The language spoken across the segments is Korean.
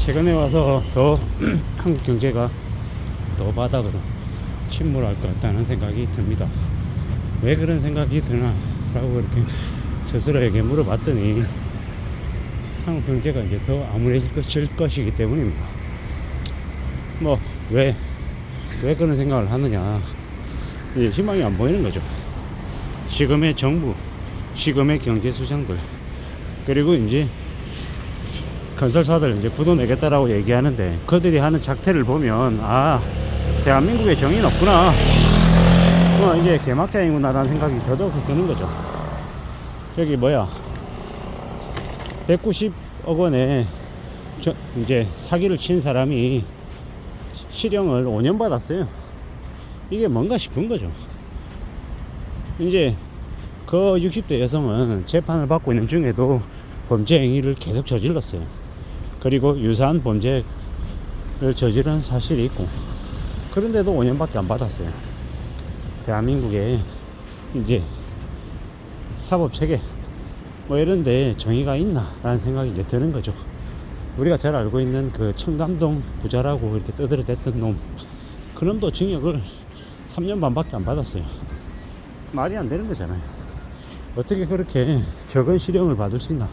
최근에 와서 더 한국 경제가 더 바닥으로 침몰할 것 같다는 생각이 듭니다. 왜 그런 생각이 드나 라고 이렇게 스스로에게 물어봤더니 한국 경제가 이제 더 암울해질 것이기 때문입니다. 뭐 왜 그런 생각을 하느냐, 이제 희망이 안 보이는 거죠. 지금의 정부, 지금의 경제수장들, 그리고 이제 건설사들 이제 부도 내겠다라고 얘기하는데, 그들이 하는 작태를 보면 대한민국에 정의는 없구나, 이제 개막장이구나 라는 생각이 더더욱 드는 거죠. 저기 190억 원에 이제 사기를 친 사람이 실형을 5년 받았어요. 이게 뭔가 싶은 거죠. 이제 그 60대 여성은 재판을 받고 있는 중에도 범죄 행위를 계속 저질렀어요. 그리고 유사한 범죄를 저지른 사실이 있고, 그런데도 5년밖에 안 받았어요. 대한민국에 이제 사법체계 이런데 정의가 있나 라는 생각이 이제 드는 거죠. 우리가 잘 알고 있는 그 청담동 부자라고 이렇게 떠들어댔던 놈, 그놈도 징역을 3년 반밖에 안 받았어요. 말이 안 되는 거잖아요. 어떻게 그렇게 적은 실형을 받을 수 있나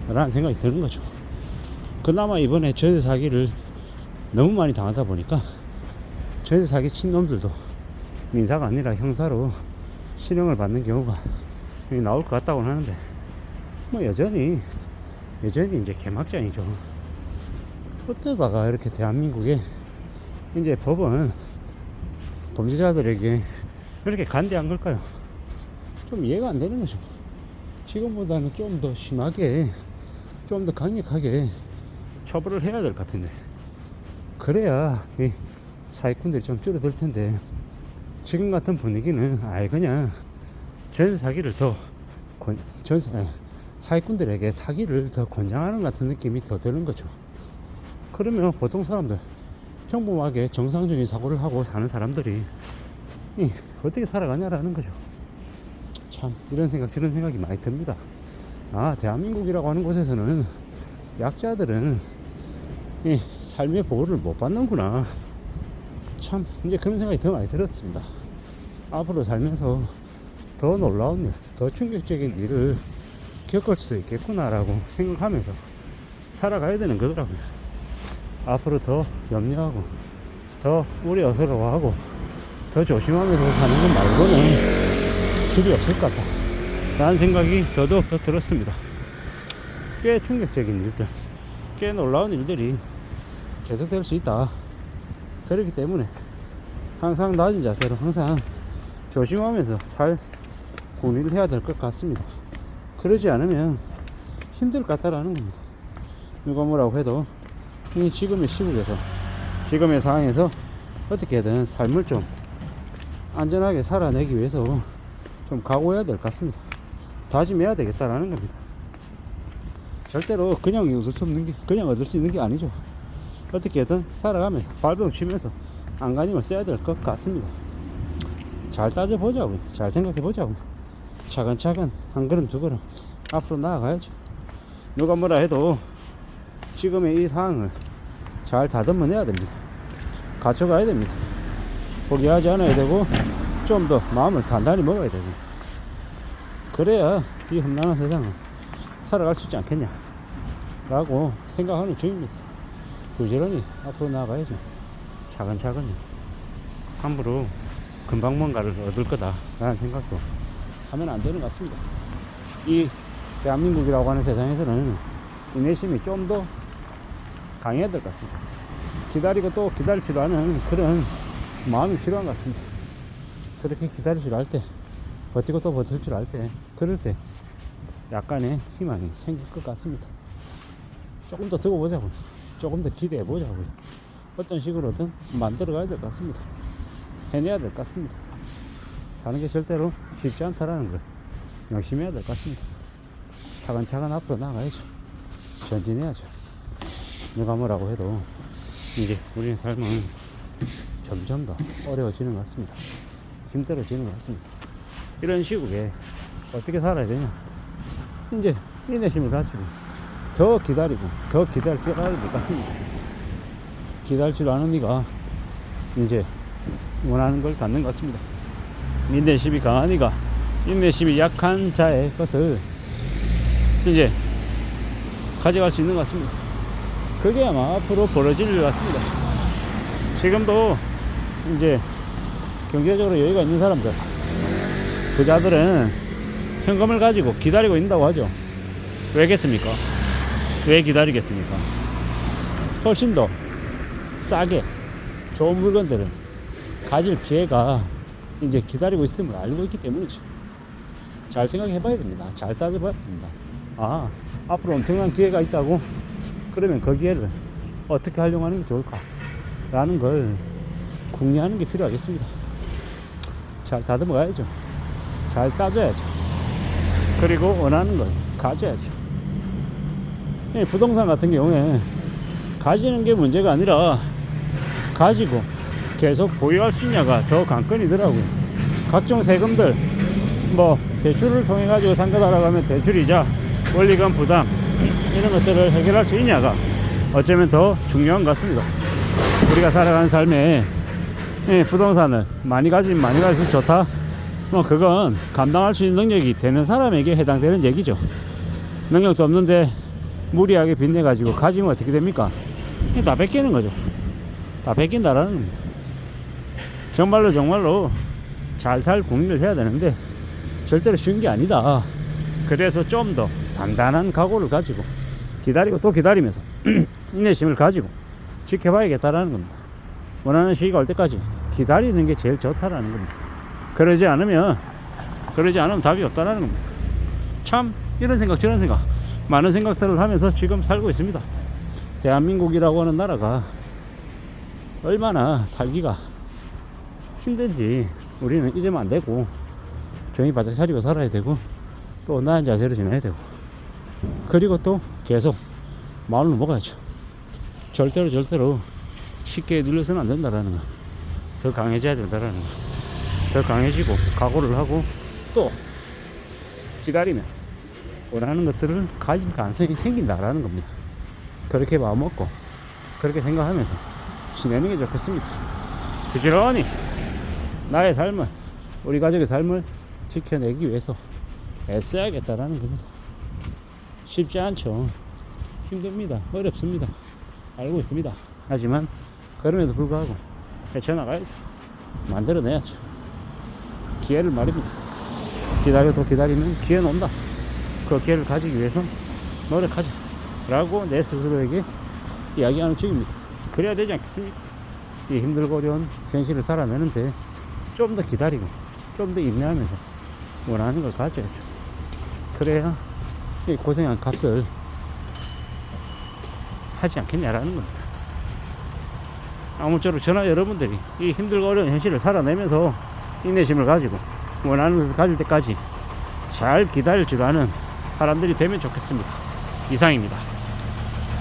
라는 생각이 드는 거죠. 그나마 이번에 전세 사기를 너무 많이 당하다 보니까 전세 사기 친 놈들도 민사가 아니라 형사로 실형을 받는 경우가 나올 것 같다고는 하는데, 여전히 이제 개막장이죠. 어쩌다가 이렇게 대한민국에 이제 법은 범죄자들에게 그렇게 간대한 걸까요? 좀 이해가 안 되는 거죠. 지금보다는 좀 더 심하게, 좀 더 강력하게 처벌을 해야 될 것 같은데, 그래야 이 사기꾼들이 좀 줄어들 텐데, 지금 같은 분위기는 그냥 전세 사기를 사기꾼들에게 사기를 더 권장하는 같은 느낌이 더 드는 거죠. 그러면 보통 사람들, 평범하게 정상적인 사고를 하고 사는 사람들이 어떻게 살아가냐라는 거죠. 참 이런 생각이 많이 듭니다. 대한민국이라고 하는 곳에서는 약자들은 삶의 보호를 못 받는구나, 참 이제 그런 생각이 더 많이 들었습니다. 앞으로 살면서 더 놀라운 일, 더 충격적인 일을 겪을 수도 있겠구나라고 생각하면서 살아가야 되는 거더라고요. 앞으로 더 염려하고 더 우려스러워하고 더 조심하면서 사는 것 말고는 길이 없을 것 같다 라는 생각이 더더욱 더 들었습니다. 꽤 충격적인 일들, 꽤 놀라운 일들이 계속될 수 있다. 그렇기 때문에 항상 낮은 자세로 항상 조심하면서 살 궁리를 해야 될 것 같습니다. 그러지 않으면 힘들 것 같다라는 겁니다. 누가 뭐라고 해도 이 지금의 시국에서, 지금의 상황에서 어떻게든 삶을 좀 안전하게 살아내기 위해서 좀 각오해야 될 것 같습니다. 다짐해야 되겠다라는 겁니다. 절대로 그냥 얻을 수 있는 게 아니죠. 어떻게든 살아가면서 발버둥 치면서 안간힘을 써야 될 것 같습니다. 잘 따져보자고요. 잘 생각해보자고요. 차근차근 한 걸음 두 걸음 앞으로 나아가야죠. 누가 뭐라 해도 지금의 이 상황을 잘 다듬어내야 됩니다. 갖춰가야 됩니다. 포기하지 않아야 되고 좀 더 마음을 단단히 먹어야 됩니다. 그래야 이 험난한 세상을 살아갈 수 있지 않겠냐 라고 생각하는 중입니다. 부지런히 앞으로 나아가야죠. 차근차근요. 함부로 금방 뭔가를 얻을 거다 라는 생각도 하면 안 되는 것 같습니다. 이 대한민국이라고 하는 세상에서는 인내심이 좀 더 강해야 될 것 같습니다. 기다리고 또 기다릴 줄 아는 그런 마음이 필요한 것 같습니다. 그렇게 기다릴 줄 알 때, 버티고 또 버틸 줄 알 때, 그럴 때 약간의 희망이 생길 것 같습니다. 조금 더 두고 보자고요. 조금 더 기대해 보자고요. 어떤 식으로든 만들어 가야 될 것 같습니다. 해내야 될 것 같습니다. 사는 게 절대로 쉽지 않다라는 걸 명심해야 될 것 같습니다. 차근차근 앞으로 나가야죠. 전진해야죠. 누가 뭐라고 해도 이제 우리의 삶은 점점 더 어려워지는 것 같습니다. 힘들어지는 것 같습니다. 이런 시국에 어떻게 살아야 되냐, 이제 인내심을 가지고 더 기다리고 더 기다릴 줄 알아야 될 것 같습니다. 기다릴 않은 이가 이제 원하는 걸 갖는 것 같습니다. 인내심이 강한 이가 인내심이 약한 자의 것을 이제 가져갈 수 있는 것 같습니다. 그게 아마 앞으로 벌어질 일 같습니다. 지금도 이제 경제적으로 여유가 있는 사람들, 부자들은 현금을 가지고 기다리고 있다고 하죠. 왜겠습니까? 왜 기다리겠습니까? 훨씬 더 싸게 좋은 물건들을 가질 기회가 이제 기다리고 있음을 알고 있기 때문이죠. 잘 생각해 봐야 됩니다. 잘 따져 봐야 됩니다. 아, 앞으로 엄청난 기회가 있다고? 그러면 그 기회를 어떻게 활용하는 게 좋을까? 라는 걸 궁리하는 게 필요하겠습니다. 잘 다듬어 가야죠. 잘 따져야죠. 그리고 원하는 걸 가져야죠. 부동산 같은 경우에 가지는 게 문제가 아니라 가지고 계속 보유할 수 있냐가 더 관건이더라고요. 각종 세금들 뭐 대출을 통해 가지고 산 거다라고 하면 대출이자 원리금 부담 이런 것들을 해결할 수 있냐가 어쩌면 더 중요한 것 같습니다. 우리가 살아가는 삶에 부동산을 많이 가지면 많이 갈수록 좋다, 뭐 그건 감당할 수 있는 능력이 되는 사람에게 해당되는 얘기죠. 능력도 없는데 무리하게 빚내 가지고 가지면 어떻게 됩니까? 다 뺏기는 거죠. 다 뺏긴다라는 겁니다. 정말로 잘 살 궁리를 해야 되는데 절대로 쉬운 게 아니다. 그래서 좀 더 단단한 각오를 가지고 기다리고 또 기다리면서 인내심을 가지고 지켜봐야겠다라는 겁니다. 원하는 시기가 올 때까지 기다리는 게 제일 좋다라는 겁니다. 그러지 않으면 답이 없다라는 겁니다. 참 이런 생각 저런 생각 많은 생각들을 하면서 지금 살고 있습니다. 대한민국이라고 하는 나라가 얼마나 살기가 힘든지 우리는 잊으면 안 되고 정신 바짝 차리고 살아야 되고 또 온화한 자세로 지내야 되고 그리고 또 계속 마음을 먹어야죠. 절대로 쉽게 눌려서는 안 된다라는 거, 더 강해져야 된다라는 거, 더 강해지고 각오를 하고 또 기다리면 원하는 것들을 가질 가능성이 생긴다라는 겁니다. 그렇게 마음 먹고 그렇게 생각하면서 지내는 게 좋겠습니다. 부지런히 나의 삶을, 우리 가족의 삶을 지켜내기 위해서 애써야겠다라는 겁니다. 쉽지 않죠. 힘듭니다. 어렵습니다. 알고 있습니다. 하지만 그럼에도 불구하고 헤쳐나가야죠. 만들어내야죠. 기회를 말입니다. 기다려도 기다리면 기회는 온다. 그 기회를 가지기 위해서 노력하자 라고 내 스스로에게 이야기하는 중입니다. 그래야 되지 않겠습니까? 이 힘들고 어려운 현실을 살아내는데 좀 더 기다리고 좀 더 인내하면서 원하는 걸 가져야죠. 그래야 이 고생한 값을 하지 않겠냐라는 겁니다. 아무쪼록 저나 여러분들이 이 힘들고 어려운 현실을 살아내면서 인내심을 가지고 원하는 것을 가질 때까지 잘 기다릴 줄 아는 사람들이 되면 좋겠습니다. 이상입니다.